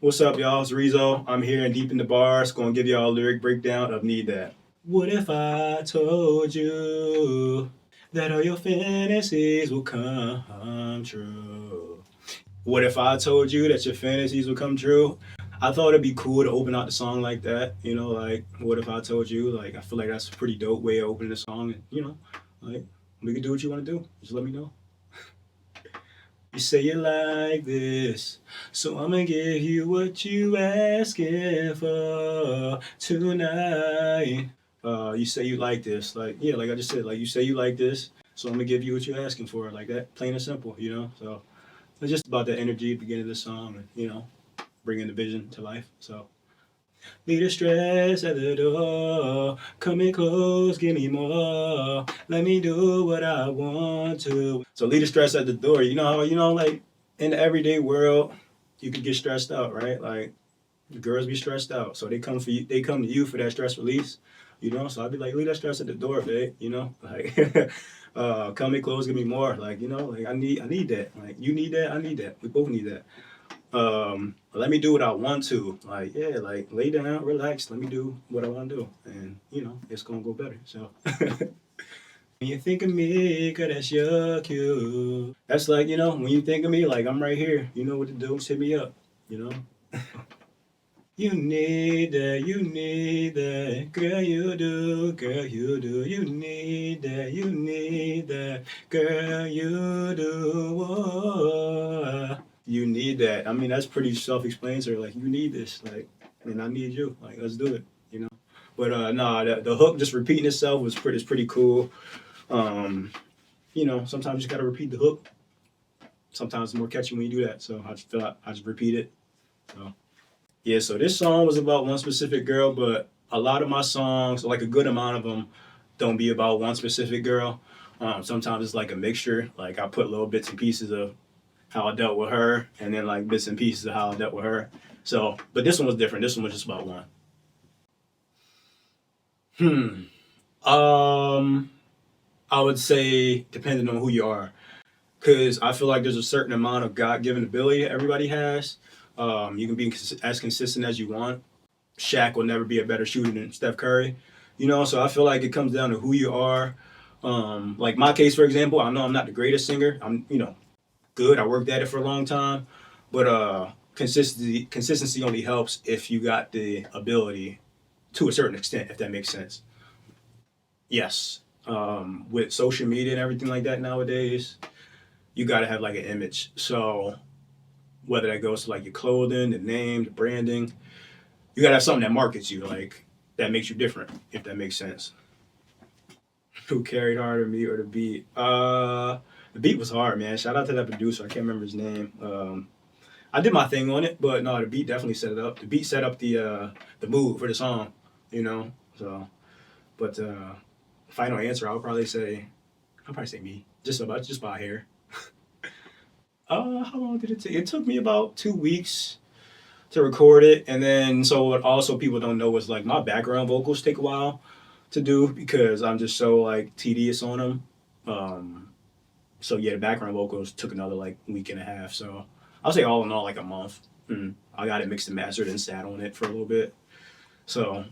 What's up, y'all? It's Reez0. I'm here in Deep in the Bars. Gonna give y'all a lyric breakdown of Need That. What if I told you that all your fantasies will come true? What if I told you that your fantasies will come true? I thought it'd be cool to open out the song like that. Like, what if I told you? Like, I feel like that's a pretty dope way of opening the song. And, like, we can do what you want to do. Just let me know. You say you like this, so I'ma give you what you asking for tonight. You say you like this, like yeah, like I just said, like you say you like this, so I'm gonna give you what you're asking for, like that, plain and simple. So it's just about the energy at the beginning of the song, and bringing the vision to life. So leave the stress at the door. Come in close, give me more. Let me do what I want to. So leave the stress at the door. Like in the everyday world, you could get stressed out, right? Like girls be stressed out, so they come for you. They come to you for that stress release. So I'd be like, leave that stress at the door, babe. Like come in close, give me more. Like like I need that. Like you need that, I need that. We both need that. Let me do what I want to. Like, yeah, like lay down, relax, let me do what I want to do. And, it's gonna go better. So when you think of me, cause that's your cue. That's like, when you think of me, like I'm right here. You know what to do, just hit me up, you know? You need that, girl, you do, girl, you do. You need that, girl, you do. Whoa. You need that. I mean, that's pretty self-explanatory. Like, you need this, like, and I need you. Like, let's do it. But nah, the hook just repeating itself is pretty cool. Sometimes you gotta repeat the hook. Sometimes it's more catchy when you do that. So I just feel like I just repeat it. So. Yeah, so this song was about one specific girl, but a lot of my songs, like a good amount of them, don't be about one specific girl. Sometimes it's like a mixture. Like I put little bits and pieces of how I dealt with her, and then like bits and pieces of how I dealt with her. So, but this one was different. This one was just about one. Um, I would say depending on who you are, because I feel like there's a certain amount of God-given ability that everybody has. You can be as consistent as you want. Shaq will never be a better shooter than Steph Curry. So I feel like it comes down to who you are. Like my case, for example, I know I'm not the greatest singer. I'm, good. I worked at it for a long time, but consistency only helps if you got the ability to a certain extent, if that makes sense. Yes. With social media and everything like that nowadays, you got to have like an image. So whether that goes to like your clothing, the name, the branding, you got to have something that markets you, like that makes you different, if that makes sense. Who carried harder, me or the beat? The beat was hard, man. Shout out to that producer. I can't remember his name. I did my thing on it, but no, the beat definitely set it up. The beat set up the mood for the song, So, but final answer, I'll probably say me. Just by hair. How long did it take? It took me about 2 weeks to record it, and then so what also people don't know is like my background vocals take a while to do because I'm just so like tedious on them. So yeah, the background vocals took another like week and a half. So I'll say all in all like a month. I got it mixed and mastered and sat on it for a little bit. So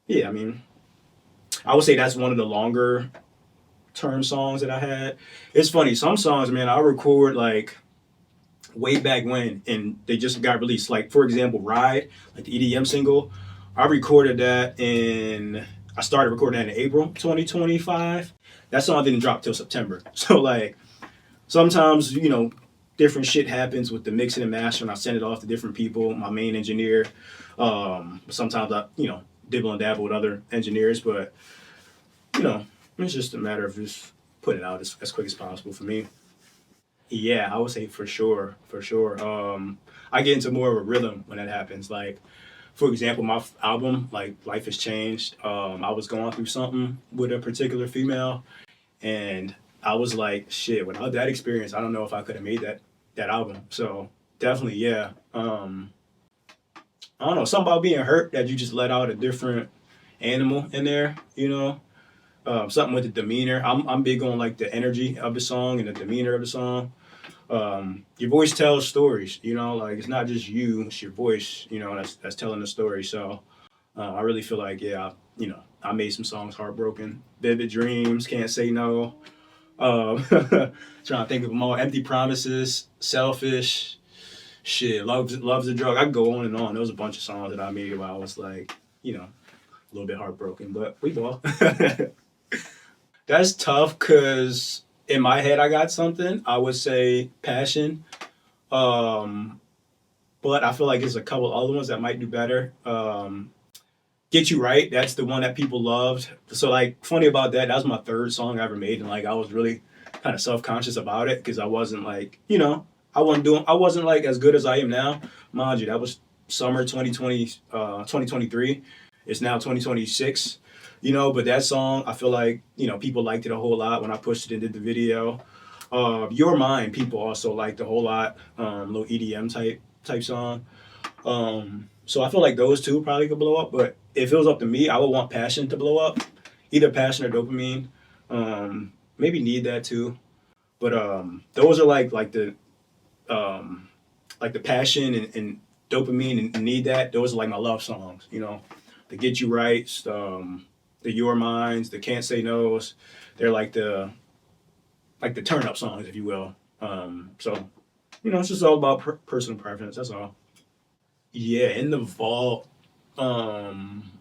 yeah, I mean, I would say that's one of the longer term songs that I had. It's funny, some songs, man, I record like way back when and they just got released. Like for example, Ride, like the EDM single. I recorded that I started recording that in April 2025. That song didn't drop till September. So like sometimes, different shit happens with the mixing and mastering. I send it off to different people, my main engineer. Sometimes I, dibble and dabble with other engineers, but it's just a matter of just putting it out as quick as possible for me. Yeah, I would say for sure, for sure. I get into more of a rhythm when that happens. Like, for example, my album, like Life Has Changed. I was going through something with a particular female, and I was like, shit. Without that experience, I don't know if I could have made that album. So definitely, yeah. I don't know, something about being hurt that you just let out a different animal in there. Something with the demeanor. I'm big on like the energy of the song and the demeanor of the song. Your voice tells stories, you know, like it's not just you, it's your voice, you know, that's telling the story. So I really feel like, yeah, you know, I made some songs heartbroken. Vivid Dreams, Can't Say No. Um, trying to think of them all. Empty Promises, Selfish, shit, Love's a Drug. I could go on and on. There was a bunch of songs that I made where I was like, you know, a little bit heartbroken, but we ball. That's tough because in my head I got something. I would say Passion. Um, but I feel like there's a couple other ones that might do better. Get You Right, that's the one that people loved. So like funny about that, that was my third song I ever made, and like I was really kind of self-conscious about it because I wasn't like, you know, I wasn't like as good as I am now. Mind you, that was summer 2020, 2023. It's now 2026, you know, but that song, I feel like, you know, people liked it a whole lot when I pushed it and did the video. Your Mind, people also liked a whole lot, little EDM type song. So I feel like those two probably could blow up, but if it was up to me, I would want Passion to blow up, either Passion or Dopamine. Maybe Need That too, but those are um, like the Passion and Dopamine and Need That. Those are like my love songs, you know, the Get You Right, the Your Minds, the Can't Say No's. They're like the turn up songs, if you will. So you know, it's just all about personal preference. That's all. Yeah, in the vault, um,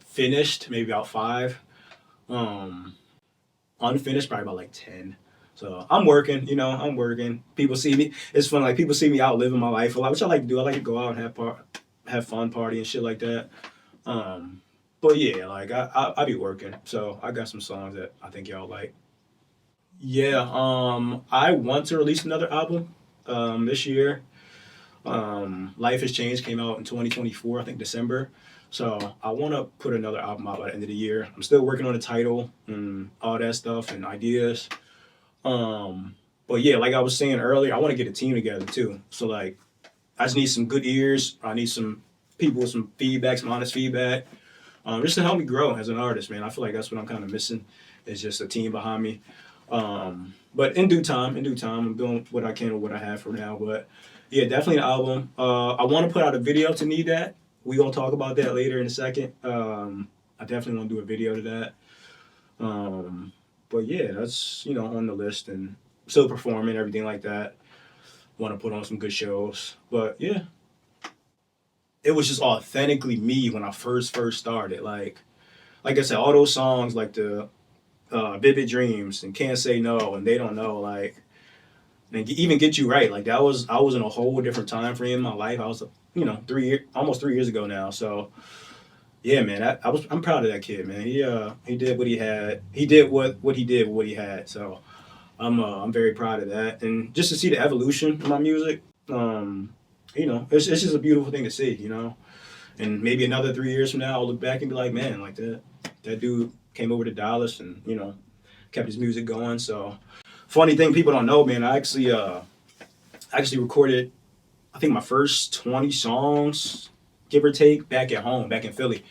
finished maybe about five. Um, Unfinished probably about like 10. So I'm working, you know, I'm working. People see me. It's fun. Like people see me out living my life a lot, which I like to do. I like to go out and have fun, party and shit like that. Um, but yeah, like I be working. So I got some songs that I think y'all like. Yeah, I want to release another album this year. Life Has Changed came out in 2024, I think December. So I want to put another album out by the end of the year. I'm still working on the title and all that stuff and ideas. But yeah, like I was saying earlier, I want to get a team together too. So like, I just need some good ears. I need some people with some feedback, some honest feedback, just to help me grow as an artist, man. I feel like that's what I'm kind of missing. Is just a team behind me. But in due time, I'm doing what I can with what I have for now. But yeah, definitely an album. I want to put out a video to Need That. We gonna talk about that later in a second. I definitely want to do a video to that. Um, but yeah, that's you know on the list and still performing everything like that. Want to put on some good shows. But yeah, it was just authentically me when I first started. Like I said, all those songs like the Vivid Dreams and Can't Say No and They Don't Know like and even Get You Right like that was I was in a whole different time frame in my life. I was you know almost 3 years ago now. So yeah, man, I'm proud of that kid, man. He did what he had. He did what he did with what he had. So I'm very proud of that, and just to see the evolution of my music, you know, it's just a beautiful thing to see, you know. And maybe another 3 years from now, I'll look back and be like, man, like that dude came over to Dallas and you know kept his music going. So funny thing people don't know, man, I actually recorded I think my first 20 songs, give or take, back at home, back in Philly,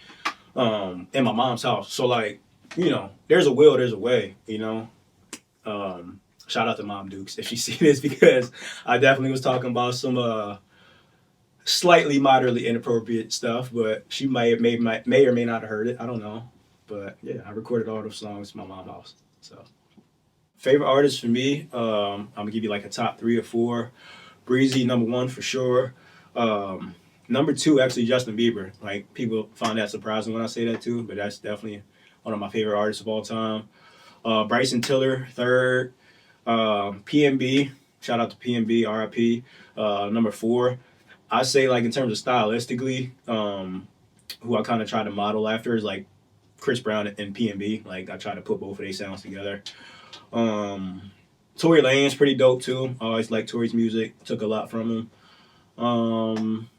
in my mom's house. So like, you know, there's a will, there's a way, you know. Shout out to Mom Dukes if she see this because I definitely was talking about some slightly moderately inappropriate stuff, but she may or may not have heard it. I don't know. But yeah, I recorded all those songs in my mom's house. So favorite artist for me, I'm gonna give you like a top three or four. Breezy number one for sure. Number two actually Justin Bieber. Like people find that surprising when I say that too, but that's definitely one of my favorite artists of all time. Bryson Tiller third. PNB, shout out to PNB, RIP. Number four. I say like in terms of stylistically, who I kind of try to model after is like Chris Brown and PNB. Like I try to put both of their sounds together. Um, Tory Lane's pretty dope too. I always like Tory's music. Took a lot from him.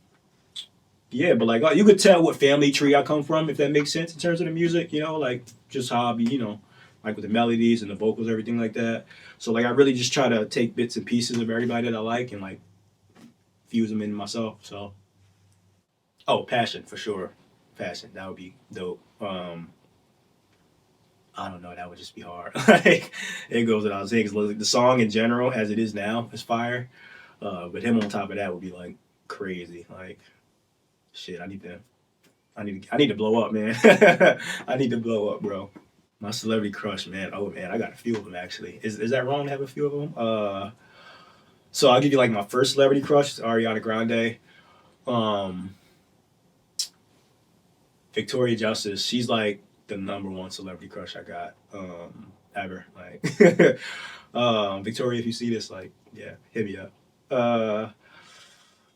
Yeah, but like you could tell what family tree I come from if that makes sense in terms of the music. You know, like just how I be. You know, like with the melodies and the vocals, everything like that. So like I really just try to take bits and pieces of everybody that I like and like fuse them in myself. So oh, Passion for sure. Passion that would be dope. I don't know, that would just be hard. Like it goes without saying. 'Cause the song in general, as it is now, is fire. But him on top of that would be like crazy. Like shit, I need to blow up, man. I need to blow up, bro. My celebrity crush, man. Oh man, I got a few of them actually. Is that wrong to have a few of them? So I'll give you like my first celebrity crush, Ariana Grande. Um, Victoria Justice. She's like the number one celebrity crush I got ever. Like, Victoria, if you see this, like, yeah, hit me up. Uh,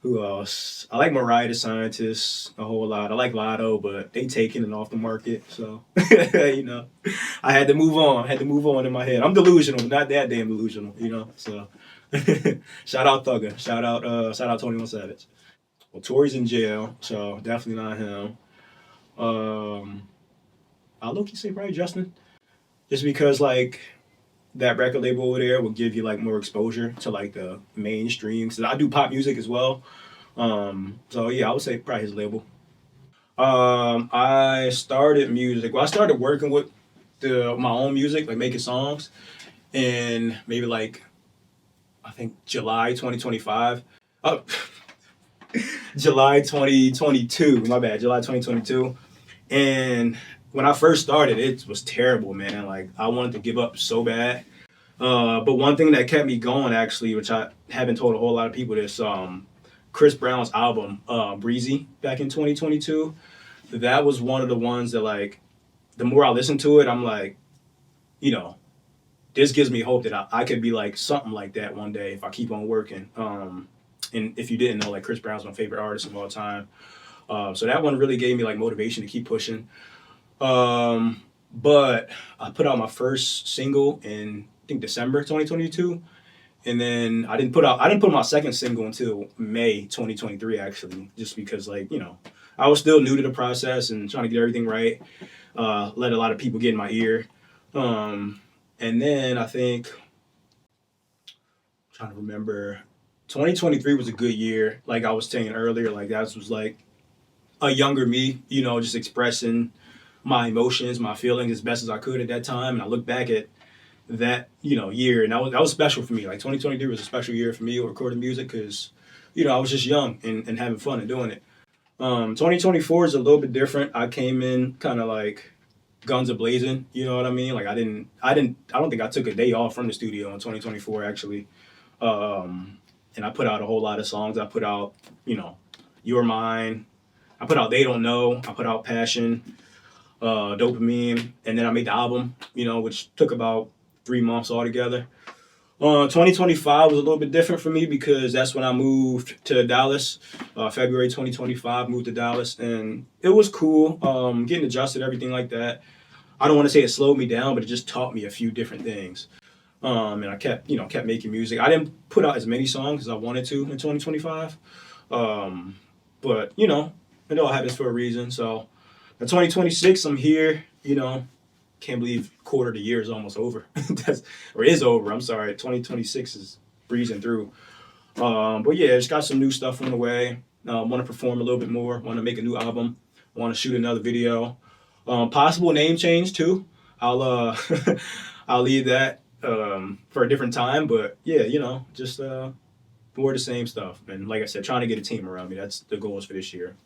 who else? I like Mariah the Scientist a whole lot. I like Lotto, but they taken and off the market. So, you know, I had to move on. I had to move on in my head. I'm delusional, but not that damn delusional, you know. So, shout out Thugger. Shout out 21 Savage. Well, Tory's in jail, so definitely not him. Um, I'll low key say probably Justin, just because like that record label over there will give you like more exposure to like the mainstream. So I do pop music as well. So yeah, I would say probably his label. I started music. Well, I started working with my own music, like making songs, in maybe like I think July 2025. Oh, July 2022. My bad, July 2022. And when I first started, it was terrible, man. Like I wanted to give up so bad. But one thing that kept me going, actually, which I haven't told a whole lot of people this, Chris Brown's album, Breezy, back in 2022. That was one of the ones that, like, the more I listen to it, I'm like, you know, this gives me hope that I could be like something like that one day if I keep on working. And if you didn't know, like, Chris Brown's my favorite artist of all time. So that one really gave me like motivation to keep pushing. But I put out my first single in I think December 2022, and then I didn't put my second single until May 2023 actually, just because like I was still new to the process and trying to get everything right. Let a lot of people get in my ear, and then I think I'm trying to remember 2023 was a good year. Like I was saying earlier, like that was like a younger me, just expressing my emotions, my feelings as best as I could at that time. And I look back at that, year, and that was special for me. Like 2023 was a special year for me recording music because, I was just young and having fun and doing it. 2024 is a little bit different. I came in kind of like guns a blazing. You know what I mean? Like I don't think I took a day off from the studio in 2024 actually. And I put out a whole lot of songs. I put out, You're Mine. I put out They Don't Know. I put out Passion, Dopamine, and then I made the album, which took about 3 months altogether. 2025 was a little bit different for me because that's when I moved to Dallas. February 2025, moved to Dallas, and it was cool. Getting adjusted, everything like that. I don't want to say it slowed me down, but it just taught me a few different things. And I kept making music. I didn't put out as many songs as I wanted to in 2025. But it all happens for a reason. So in 2026, I'm here. Can't believe quarter of the year is almost over. Or is over. I'm sorry. 2026 is breezing through. But yeah, just got some new stuff on the way. Want to perform a little bit more. Want to make a new album. Want to shoot another video. Possible name change too. I'll I'll leave that for a different time. But yeah, just more of the same stuff. And like I said, trying to get a team around me. That's the goals for this year.